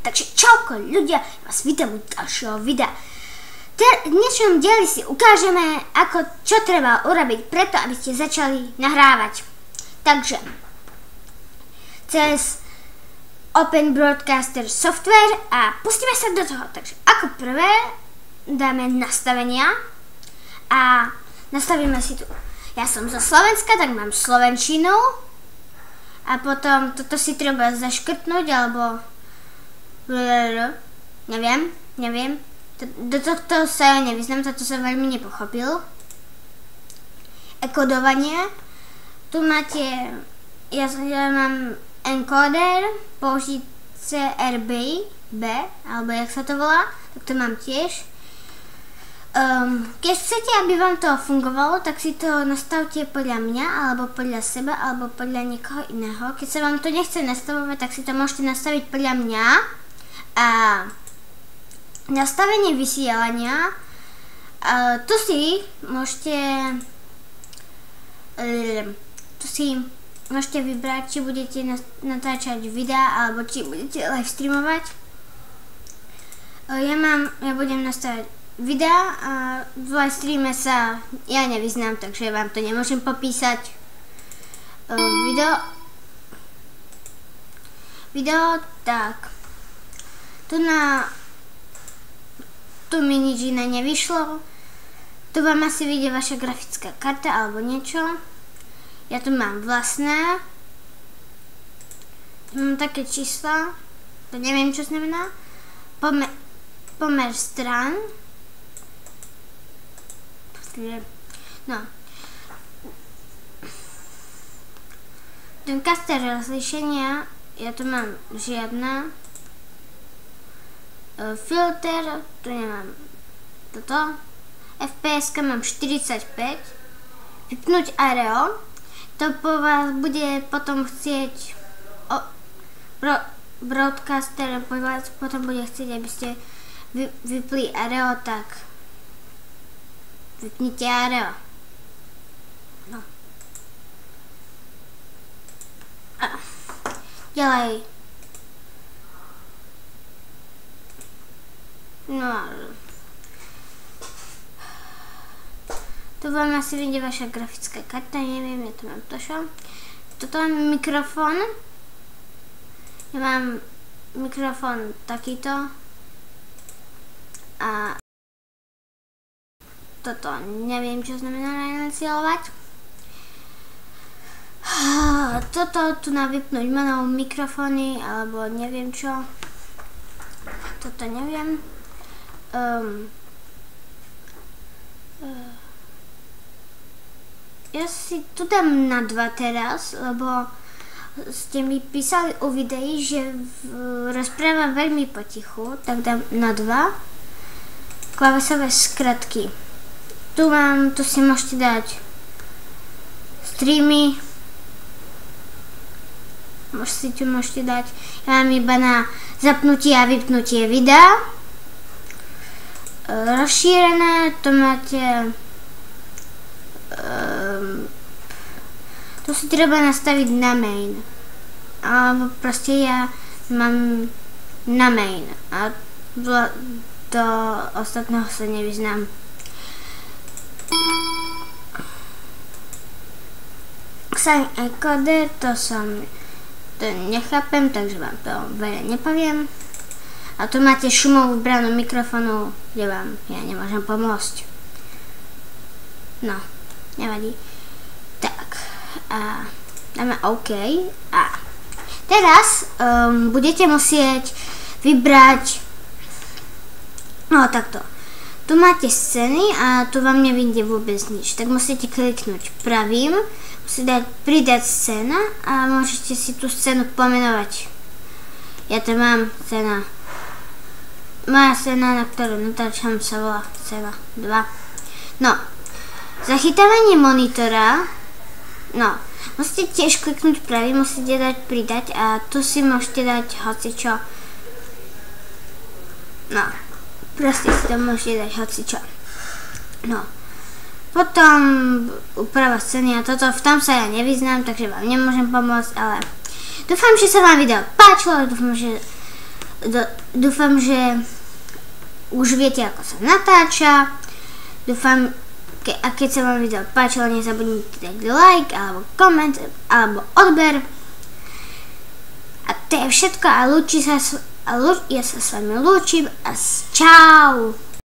Takže čauko ľudia, vás vítam u ďalšieho videa. V dnešnom dieli si ukážeme, čo treba urobiť preto, aby ste začali nahrávať. Takže, cez Open Broadcaster software a pustíme sa do toho. Takže, ako prvé dáme nastavenia a nastavíme si tu. Ja som zo Slovenska, tak mám slovenčinu a potom toto si treba zaškrtnúť, alebo neviem. Do tohto sa ja nevyznam, toto sa veľmi nepochopil. Ekodovanie. Tu máte, ja mám encoder, použiť CRB, alebo jak sa to volá, tak to mám tiež. Keď chcete, aby vám to fungovalo, tak si to nastavte podľa mňa, alebo podľa seba, alebo podľa niekoho iného. Keď sa vám to nechce nastavovať, tak si to môžete nastaviť podľa mňa. A nastavenie vysielania, tu si môžete vybrať, či budete natáčať videa, alebo či budete live streamovať. Ja budem nastavať videa a v live streame sa ja nevyznám, takže vám to nemôžem popísať. Video, tak. Tu mi nič iné nevyšlo. Tu vám asi vyjde vaša grafická karta alebo niečo. Ja tu mám vlastné. Tu mám také čísla. To neviem, čo znamená. Pomer strán. No. Ten kaster rozlíšenia, ja tu mám žiadna. Filter, tu nemám toto. FPS-ka mám 45. Vypnúť aereo. To po vás bude potom chcieť broadcaster po vás potom bude chcieť, aby ste vypli aereo, tak vypnite aereo. No. A ďalej. No, tu vám asi vyjde vaša grafická karta, neviem, ja tu mám tošo. Toto mám mikrofón. Ja mám mikrofón takýto. A toto neviem, čo znamená nainstalovať. Toto tu na vypnúť menou mikrofóny, alebo neviem čo. Toto neviem. Ja si tu dám na 2 teraz, lebo ste mi písali o videi, že rozprávam veľmi potichu, tak dám na 2 klávesové skratky. Tu si môžete dať streamy, môžete dať, ja mám iba na zapnutie a vypnutie videa. Rozšírené, to máte, to si treba nastaviť na main, alebo proste ja mám na main a do ostatného sa nevyznám. Sign encoder, to nechápem, takže vám to veľa nepoviem. A tu máte šumovú bránu mikrofónu, kde vám ja nemôžem pomôcť. No, nevadí. Tak, a dáme OK. A teraz budete musieť vybrať, no takto. Tu máte scény a tu vám nevyjde vôbec nič. Tak musíte kliknúť pravým, musíte dať pridať scéna a môžete si tú scénu pomenovať. Ja to mám scéna. Moja scéna, na ktorú natáčam, sa volá scéna 2. No, zachytávanie monitora, no, musíte tiež kliknúť pravý, musíte dať pridať a tu si môžete dať hocičo. No, proste si to môžete dať hocičo. No, potom úprava scény a toto, v tom sa ja nevyznám, takže vám nemôžem pomôcť, ale dúfam, že sa vám video páčilo, dúfam, že dúfam, že už viete, ako sa natáča. Dúfam, a keď sa vám video páčilo, nezabudnite dať like, alebo koment, alebo odber. A to je všetko a ja sa s vami lúčim a čau!